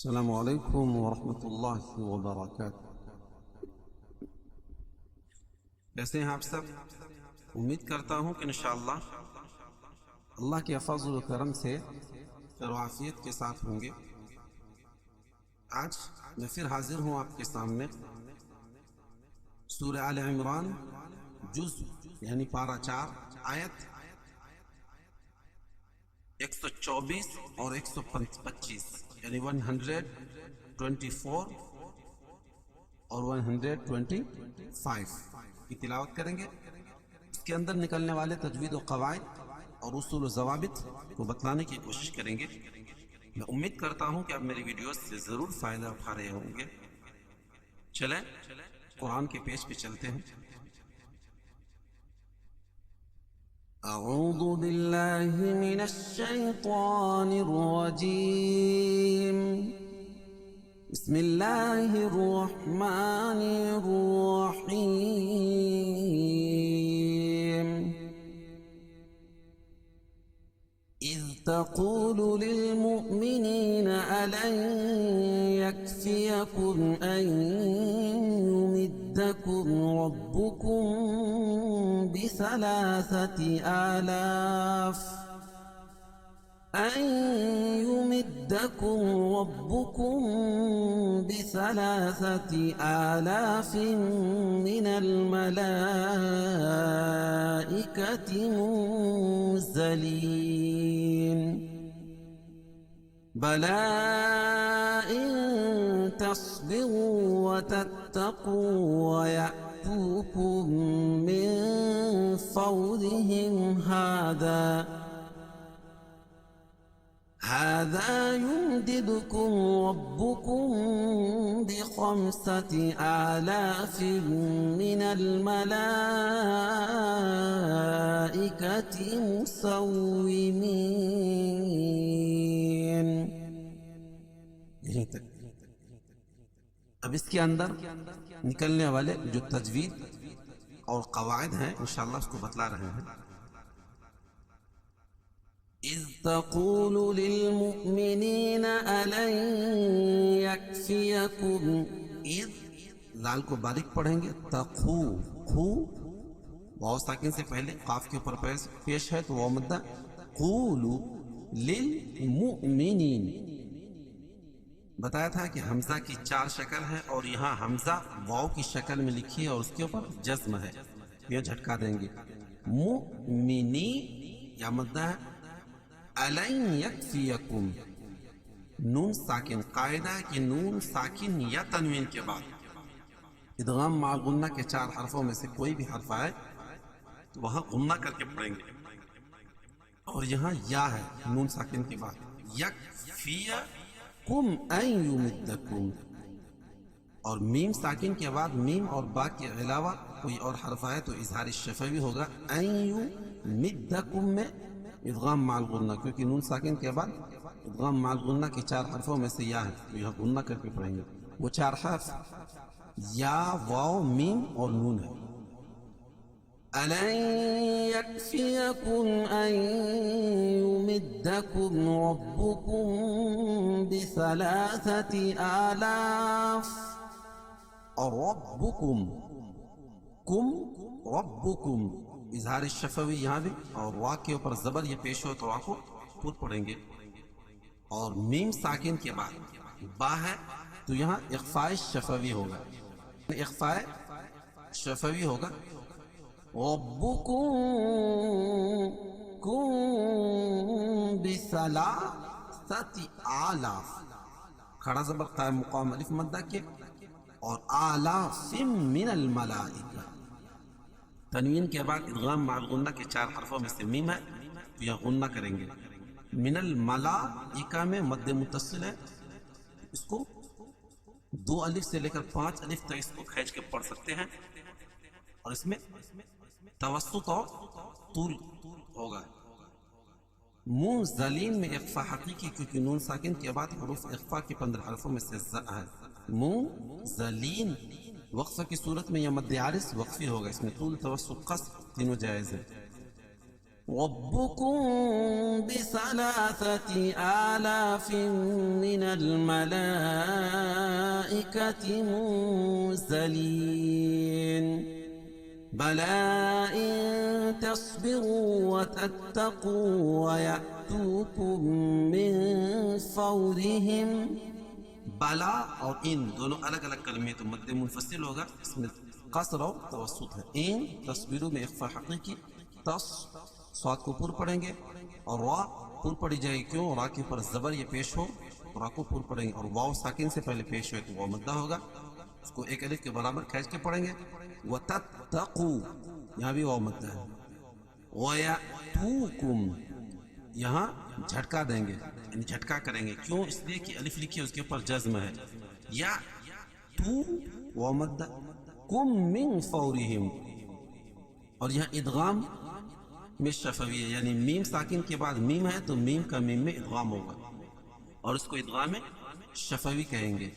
السلام علیکم ورحمۃ اللہ وبرکاتہ۔ کیسے ہیں آپ سب؟ امید کرتا ہوں کہ انشاءاللہ اللہ کے فضل و کرم سے خیر و عافیت کے ساتھ ہوں گے۔ آج میں پھر حاضر ہوں آپ کے سامنے سورہ آل عمران جز یعنی پارہ 4 آیت 124 اور 125 یعنی 124 اور 125 کی تلاوت کریں گے۔ اس کے اندر نکلنے والے تجوید و قواعد اور اصول و ضوابط کو بتلانے کی کوشش کریں گے۔ میں امید کرتا ہوں کہ آپ میری ویڈیوز سے ضرور فائدہ اٹھا رہے ہوں گے۔ چلیں قرآن کے پیج پہ چلتے ہیں۔ اعوذ باللہ من الشیطان الرجیم، بسم اللہ الرحمن الرحیم۔ اذ تقول للمؤمنین ألن يكفيكم أن يمدكم ربكم بثلاثة آلاف من الملائكة منزلين؟ بلى إن تصبروا وتتقوا ويأتوكم من فورهم هذا يمددكم ربكم ب5,000 من الملائكة مسومين۔ یہیں تک۔ اب اس کے اندر نکلنے والے جو تجوید اور قواعد ہیں انشاءاللہ اس کو بتلا رہے ہیں۔ اذ تقول للمؤمنین ألن يكفيكم، اذ لال کو باریک پڑھیں گے، تقو خو واو ساکن سے پہلے قاف کے اوپر پیش ہے تو واو مدہ، قولو للمؤمنین۔ بتایا تھا کہ حمزہ کی 4 شکل ہے اور یہاں حمزہ واو کی شکل میں لکھی ہے اور اس کے اوپر جزم ہے، یہ جھٹکا دیں گے۔ مؤمنی یا مدہ ہے، ألن يكفيكم، نون ساکن، قاعدہ ہے کہ نون ساکن یا تنوین کے بعد ادغام مع غنہ کے 4 حرفوں میں سے کوئی بھی حرف آئے تو وہاں غنہ کر کے پڑھیں گے، اور یہاں یا ہے نون ساکن کے بعد، یکفیکم ان یمدکم، اور میم ساکن کے بعد میم اور با کے علاوہ کوئی اور حرف آئے تو اظہار شفوی ہوگا، ان یمدکم میں ادغام مع الغنہ، کیونکہ نون ساکن کے بعد ادغام مع الغنہ کے 4 حرفوں میں سے یا ہے تو یہاں غنہ کر کے پڑھیں گے۔ وہ 4 حرف یا، واو، میم اور نون ہے۔ ألن يكفيكم أن يمدكم ربكم ب3,000 اور ربكم ربكم اظہار شفوی یہاں بھی، اور وا کے اوپر زبر یہ پیش ہو تو وا کو خود پڑھیں گے، اور میم ساکن کے بعد با ہے تو یہاں اخفاء شفوی ہوگا، اخفاء شفوی ہوگا۔ ربکم ب3,000، کھڑا زبر قائم مقام الف مدہ کے، اور آلاف من الملائکہ، تنوین کے بعد ادغام مع الغنہ کے 4 حرفوں میں سے میم ہے تو یہ غنہ کریں گے۔ من الملائکہ میں مد متصل ہے، اس کو 2 الف سے لے کر 5 الف تک اس کو کھینچ کے پڑھ سکتے ہیں، اور اس میں توسط اور طول ہوگا۔ منزلین میں اخفاء حقیقی، کیونکہ نون ساکن کے بعد حروف اخفاء کے 15 حرفوں میں سے ہے۔ منزلین وقفہ کی صورت میں یہ مد عارض وقفی ہوگا، اس میں طول، توسط، قصر تینوں جائز ہے۔ ربكم ب3,000 من الملائكة منزلين بلى إن تصبروا وتتقوا ويأتوكم من فورهم بلا اور ان دونوں الگ الگ کلمے تو مد منفصل ہوگا، اس میں قصر اور توسط ہے. ان تصبروا میں اخفاء حقیقی، تص صاد کو پر پڑھیں گے اور را پر پڑھی جائے گی. کیوں؟ را کے اوپر زبر یہ پیش ہو تو را کو پر پڑھیں گے، اور واو ساکن سے پہلے پیش ہوئے تو واو مدہ ہوگا، اس کو ایک الف کے برابر کھینچ کے پڑھیں گے. وَتَتَّقُوا یہاں بھی واو مدہ ہے. وَيَأْتُوكُمْ یہاں جھٹکا دیں گے، یعنی جھٹکا کریں گے. کیوں؟ اس لیے کہ الف لکھی ہے اس کے اوپر جزم ہے. یا تو واو مدہ، کم من فورہم، اور یہاں ادغام میں شفوی ہے، یعنی میم ساکن کے بعد میم ہے تو میم کا میم میں ادغام ہوگا، اور اس کو ادغام میں شفوی کہیں گے.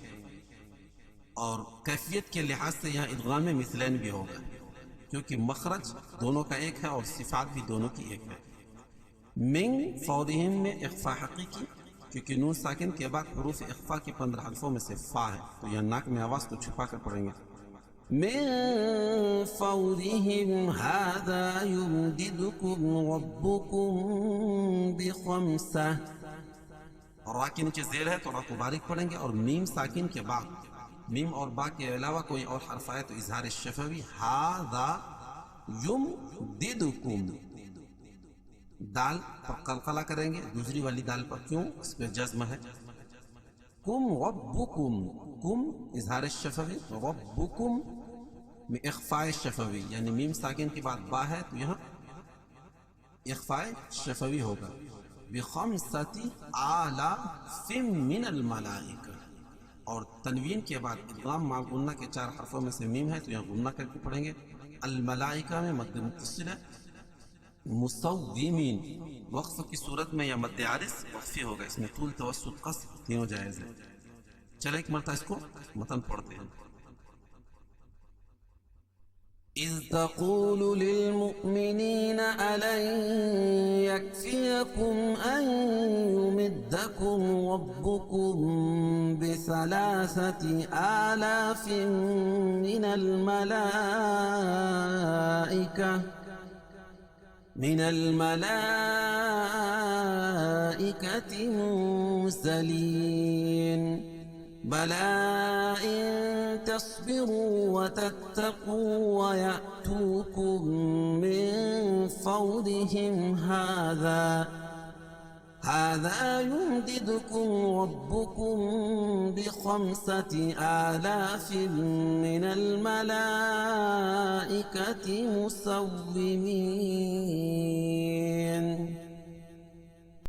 اور کیفیت کے لحاظ سے یہاں ادغام میں مثلین بھی ہوگا، کیونکہ مخرج دونوں کا ایک ہے اور صفات بھی دونوں کی ایک ہے. من فورہم میں اخفاء حقیقی، کیونکہ نون ساکن کے بعد حروف اخفاء کے 15 حرفوں میں سے فا ہے، تو یہاں ناک میں آواز کو چھپا کر پڑھیں گے. من فورہم هذا يمددكم ربكم ب5. را کے نیچے زیر ہے تو را کو باریک پڑھیں گے، اور میم ساکن کے بعد میم اور با کے علاوہ کوئی اور حرف آئے تو اظہار شفوی. هذا يمددكم، دال پر قلقلہ کریں گے، دوسری والی دال پر. کیوں؟ اس پہ جزم ہے. کم ربکم، کم اظہار شفوی، ربکم میں اخفاء شفوی، یعنی میم ساکن کے بعد با ہے تو یہاں اخفاء شفوی ہوگا. ب5,000 من الملائکہ، اور تنوین کے بعد ادغام مع غنہ کے 4 حرفوں میں سے میم ہے تو یہاں غنہ کر کے پڑھیں گے. الملائکہ میں مد متصل ہے. مصومین وقف کی صورت میں یا مد عارض وقفی ہوگا، اس میں طول توسط قصر تینوں جائز ہے. چلیں ایک مرتبہ اس کو متن پڑھتے ہیں. إذ تقول للمؤمنين ألن يكفيكم أن يمدكم ربكم ب3,000 من الملائكة منزلين بلى إن تصبروا وتتقوا ويأتوكم من فورهم هذا يمددكم ربكم ب5,000 من الملائكة مسومين.